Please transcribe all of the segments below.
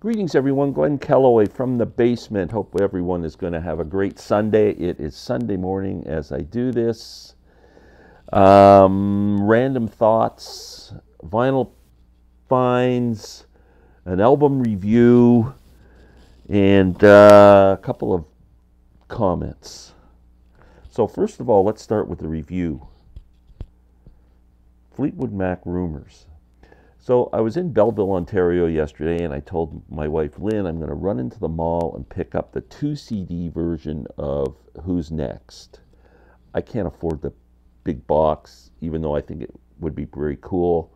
Greetings, everyone. Glenn Kellaway from the basement. Hope everyone is going to have a great Sunday. It is Sunday morning as I do this. Random thoughts, vinyl finds, an album review, and a couple of comments. So first of all, let's start with the review. Fleetwood Mac Rumors. So I was in Belleville, Ontario yesterday, and I told my wife, Lynn, I'm going to run into the mall and pick up the 2 CD version of Who's Next. I can't afford the big box, even though I think it would be very cool.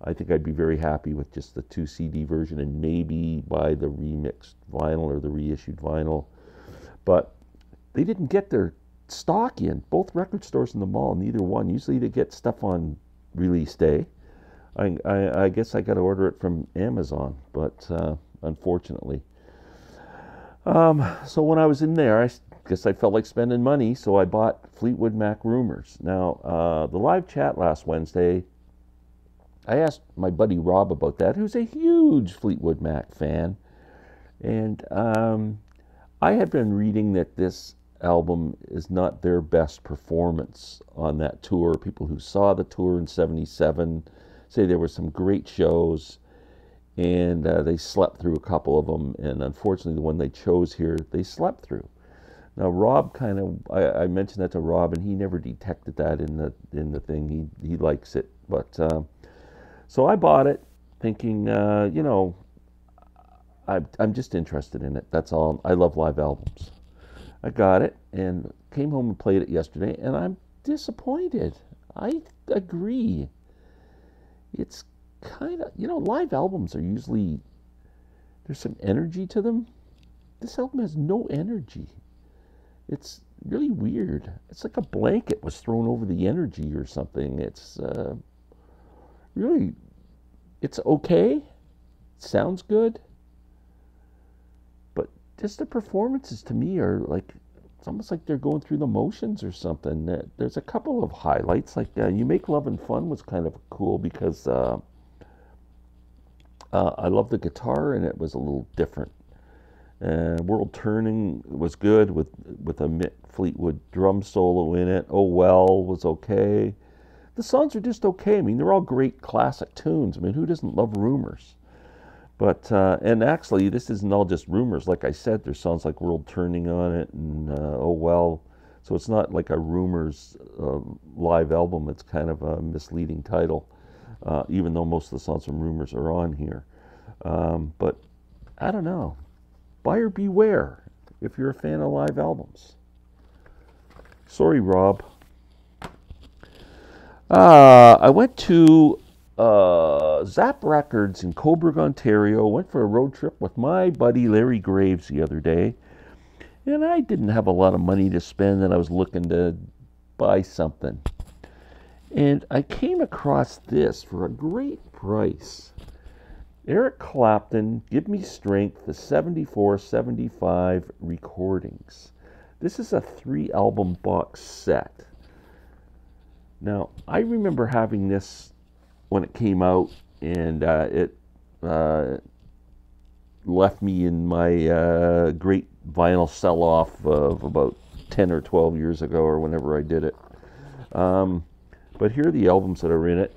I think I'd be very happy with just the 2 CD version and maybe buy the remixed vinyl or the reissued vinyl. But they didn't get their stock in. Both record stores in the mall, neither one. Usually they get stuff on release day. I guess I got to order it from Amazon, but unfortunately. So when I was in there, I guess I felt like spending money, so I bought Fleetwood Mac Rumors. Now, the live chat last Wednesday, I asked my buddy Rob about that, who's a huge Fleetwood Mac fan, and I had been reading that this album is not their best performance on that tour. People who saw the tour in '77 say there were some great shows, and they slept through a couple of them, and unfortunately the one they chose here, they slept through. Now Rob I mentioned that to Rob, and he never detected that in the thing. He likes it, but so I bought it thinking, I'm just interested in it. That's all. I love live albums. I got it and came home and played it yesterday, and I'm disappointed. I agree. It's kind of, live albums are usually, there's some energy to them. This album has no energy. It's really weird. It's like a blanket was thrown over the energy or something. It's really, it's okay. It sounds good. But just the performances to me are like, it's almost like they're going through the motions or something. There's a couple of highlights, like You Make Love and Fun was kind of cool because I love the guitar and it was a little different. World Turning was good with a Mick Fleetwood drum solo in it. Oh Well was okay. The songs are just okay. I mean, they're all great classic tunes. I mean, who doesn't love Rumors? But, and actually, this isn't all just Rumors. Like I said, there's songs like World Turning on it and Oh Well. So it's not like a Rumors live album. It's kind of a misleading title, even though most of the songs from Rumors are on here. But I don't know. Buyer beware if you're a fan of live albums. Sorry, Rob. I went to Zap Records in Cobourg, Ontario. Went for a road trip with my buddy Larry Graves the other day, and I didn't have a lot of money to spend, and I was looking to buy something, and I came across this for a great price. Eric Clapton, Give Me Strength, the 74-75 recordings. This is a 3-album box set. Now, I remember having this when it came out, and it left me in my great vinyl sell-off of about 10 or 12 years ago, or whenever I did it. But here are the albums that are in it.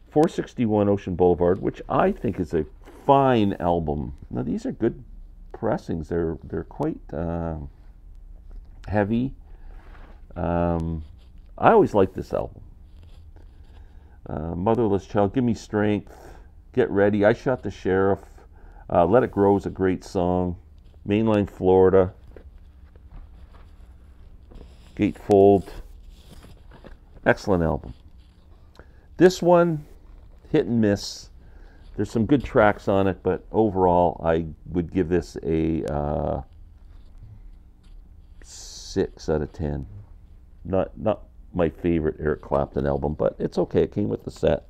461 Ocean Boulevard, which I think is a fine album. Now, these are good pressings. They're quite heavy. I always liked this album. Motherless Child, Give Me Strength, Get Ready, I Shot the Sheriff, Let It Grow is a great song, Mainline Florida, Gatefold, excellent album. This one, hit and miss. There's some good tracks on it, but overall I would give this a 6 out of 10. Not my favorite Eric Clapton album, but it's okay. It came with the set.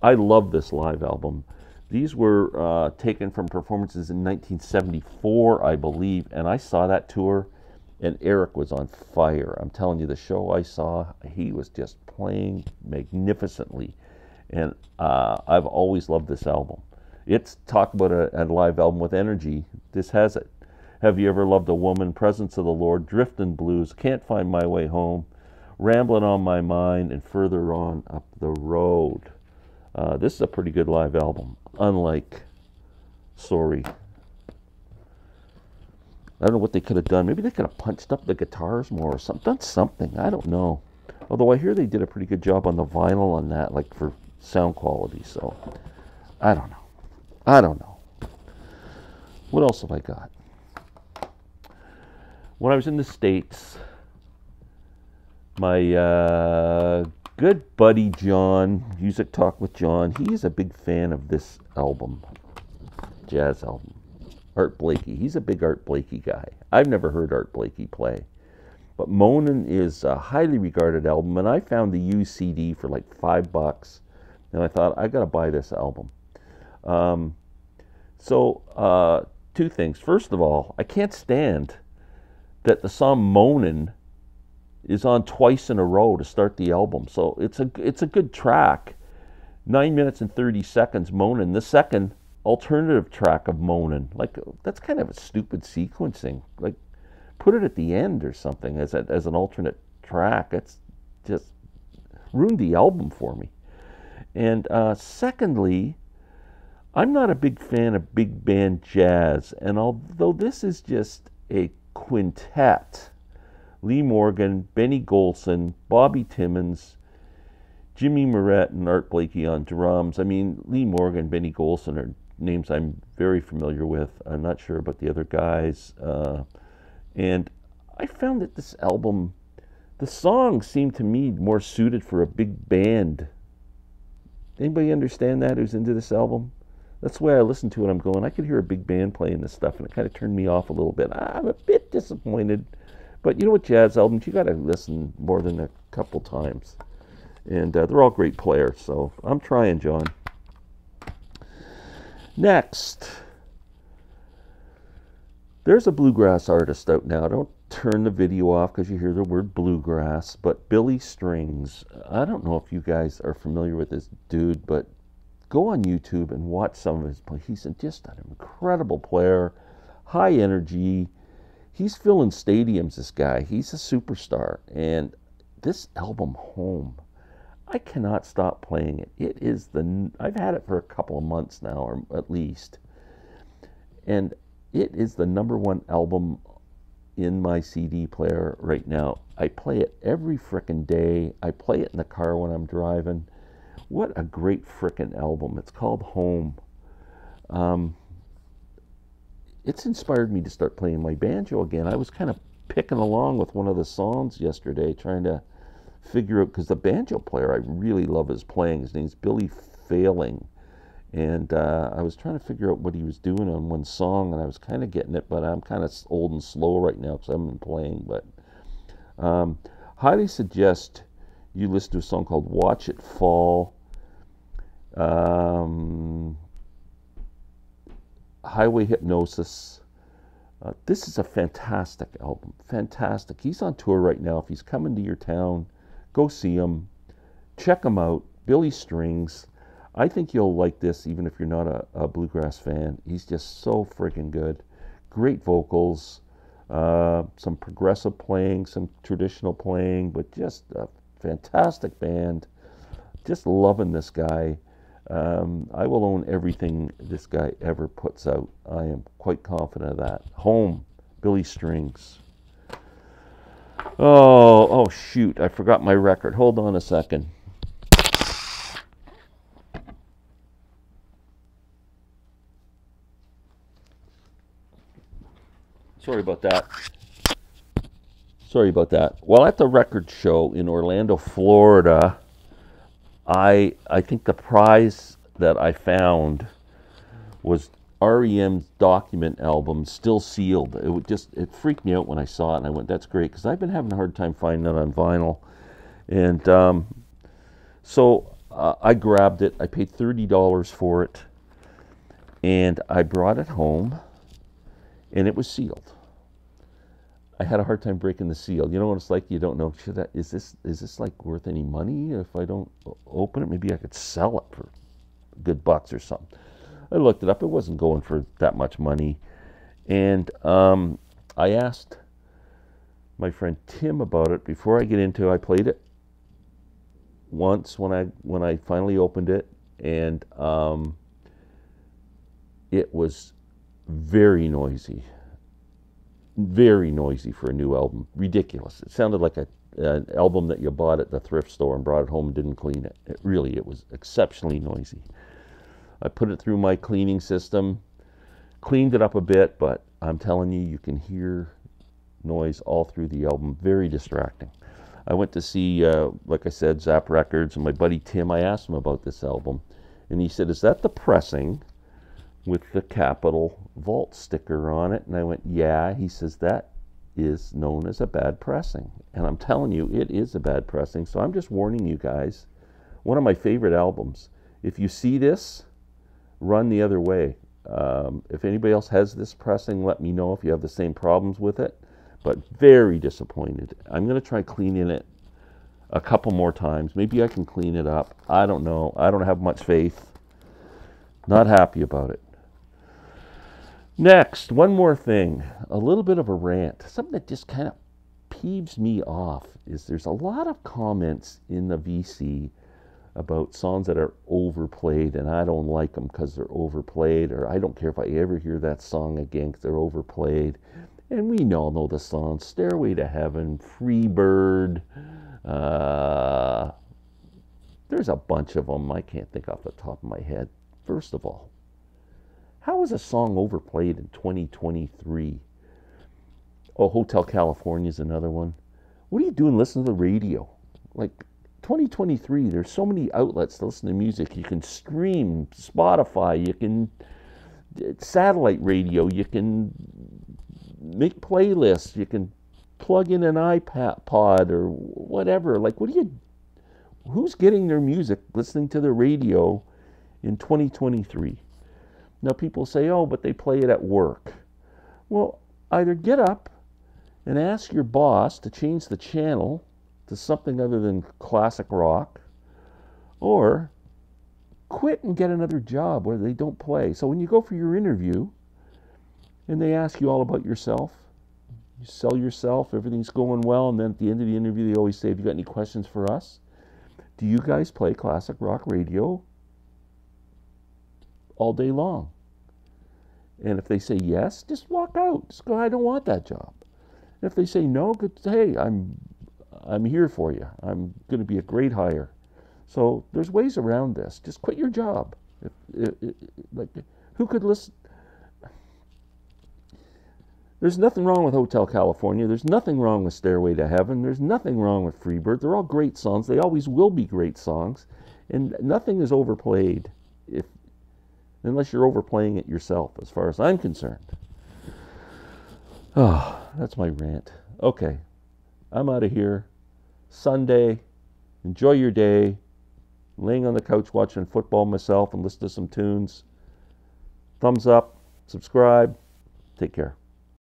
I love this live album. These were taken from performances in 1974, I believe, and I saw that tour, and Eric was on fire. I'm telling you, the show I saw, he was just playing magnificently, and I've always loved this album. It's talk about a live album with energy. This has it. Have you ever loved a woman? Presence of the Lord, drifting blues, can't find my way home, rambling on my mind, and further on up the road. This is a pretty good live album, unlike Sorry. I don't know what they could have done. Maybe they could have punched up the guitars more or something. Done something. I don't know. Although I hear they did a pretty good job on the vinyl on that, like for sound quality. So, I don't know. I don't know. What else have I got? When I was in the States, my good buddy John, Music Talk with John, he's a big fan of this album, jazz album, Art Blakey. He's a big Art Blakey guy. I've never heard Art Blakey play, but Moanin' is a highly regarded album, and I found the used CD for like $5, and I thought, I gotta buy this album. Two things. First of all, I can't stand that the song Moanin' is on twice in a row to start the album. So it's a good track. 9 minutes and 30 seconds, Moanin'. The second alternative track of Moanin'. Like, that's kind of a stupid sequencing. Like, put it at the end or something as an alternate track. It's just ruined the album for me. And secondly, I'm not a big fan of big band jazz. And although this is just a quintet, Lee Morgan, Benny Golson, Bobby Timmons, Jimmy Moret, and Art Blakey on drums. I mean, Lee Morgan, Benny Golson are names I'm very familiar with. I'm not sure about the other guys. And I found that this album, the songs seemed to me more suited for a big band. Anybody understand that who's into this album? That's the way I listened to it. I'm going, I could hear a big band playing this stuff, and it kind of turned me off a little bit. I'm a bit disappointed. But you know what, jazz albums, you got to listen more than a couple times. And they're all great players, so I'm trying, John. Next, there's a bluegrass artist out now. Don't turn the video off because you hear the word bluegrass, but Billy Strings. I don't know if you guys are familiar with this dude, but go on YouTube and watch some of his play. He's just an incredible player, high energy. He's filling stadiums, this guy. He's a superstar. And this album, Home, I cannot stop playing it. It is I've had it for a couple of months now, or at least. And it is the #1 album in my CD player right now. I play it every frickin' day. I play it in the car when I'm driving. What a great frickin' album. It's called Home. It's inspired me to start playing my banjo again. I was kind of picking along with one of the songs yesterday, trying to figure out, because the banjo player, I really love his playing. His name's Billy Failing. And I was trying to figure out what he was doing on one song, and I was kind of getting it, but I'm kind of old and slow right now because I haven't been playing. But highly suggest you listen to a song called Watch It Fall. Highway Hypnosis. This is a fantastic album. Fantastic. He's on tour right now. If he's coming to your town, go see him. Check him out. Billy Strings. I think you'll like this even if you're not a bluegrass fan. He's just so freaking good. Great vocals. Some progressive playing, some traditional playing, but just a fantastic band. Just loving this guy. I will own everything this guy ever puts out. I am quite confident of that. Home, Billy Strings. Oh, shoot. I forgot my record. Hold on a second. Sorry about that. Well, at the record show in Orlando, Florida, I think the prize that I found was REM's Document album, Still Sealed. It freaked me out when I saw it, and I went, that's great, because I've been having a hard time finding it on vinyl. And so I grabbed it. I paid $30 for it, and I brought it home, and it was sealed. I had a hard time breaking the seal. You know what it's like? You don't know, is this like worth any money if I don't open it? Maybe I could sell it for good bucks or something. I looked it up. It wasn't going for that much money. And I asked my friend Tim about it before I get into it. I played it once when I finally opened it, and it was very noisy for a new album. Ridiculous. It sounded like an album that you bought at the thrift store and brought it home and didn't clean it. It was exceptionally noisy. I put it through my cleaning system, cleaned it up a bit, but I'm telling you, you can hear noise all through the album. Very distracting. I went to see, like I said, Zap Records, and my buddy Tim, I asked him about this album, and he said, "Is that the pressing with the Capitol Vault sticker on it?" And I went, "Yeah." He says, "That is known as a bad pressing." And I'm telling you, it is a bad pressing. So I'm just warning you guys. One of my favorite albums. If you see this, run the other way. If anybody else has this pressing, let me know if you have the same problems with it. But very disappointed. I'm going to try cleaning it a couple more times. Maybe I can clean it up. I don't know. I don't have much faith. Not happy about it. Next, one more thing. A little bit of a rant. Something that just kind of peeves me off is there's a lot of comments in the VC about songs that are overplayed, and I don't like them because they're overplayed, or I don't care if I ever hear that song again because they're overplayed. And we all know the songs: Stairway to Heaven, Free Bird. There's a bunch of them. I can't think off the top of my head. First of all, how is a song overplayed in 2023? Oh, Hotel California is another one. What are you doing listening to the radio? Like, 2023, there's so many outlets to listen to music. You can stream Spotify, you can satellite radio, you can make playlists, you can plug in an iPod or whatever. Like, who's getting their music listening to the radio in 2023? Now people say, oh, but they play it at work. Well, either get up and ask your boss to change the channel to something other than classic rock, or quit and get another job where they don't play. So when you go for your interview and they ask you all about yourself, you sell yourself, everything's going well, and then at the end of the interview they always say, have you got any questions for us? Do you guys play classic rock radio all day long? And if they say yes, just walk out. Just go, I don't want that job. And if they say no, good, hey, I'm here for you. I'm going to be a great hire. So there's ways around this. Just quit your job. Like, who could listen? There's nothing wrong with Hotel California. There's nothing wrong with Stairway to Heaven. There's nothing wrong with Freebird. They're all great songs. They always will be great songs. And nothing is overplayed unless you're overplaying it yourself, as far as I'm concerned. Oh, that's my rant. Okay, I'm out of here. Sunday. Enjoy your day. Laying on the couch watching football myself and listen to some tunes. Thumbs up. Subscribe. Take care.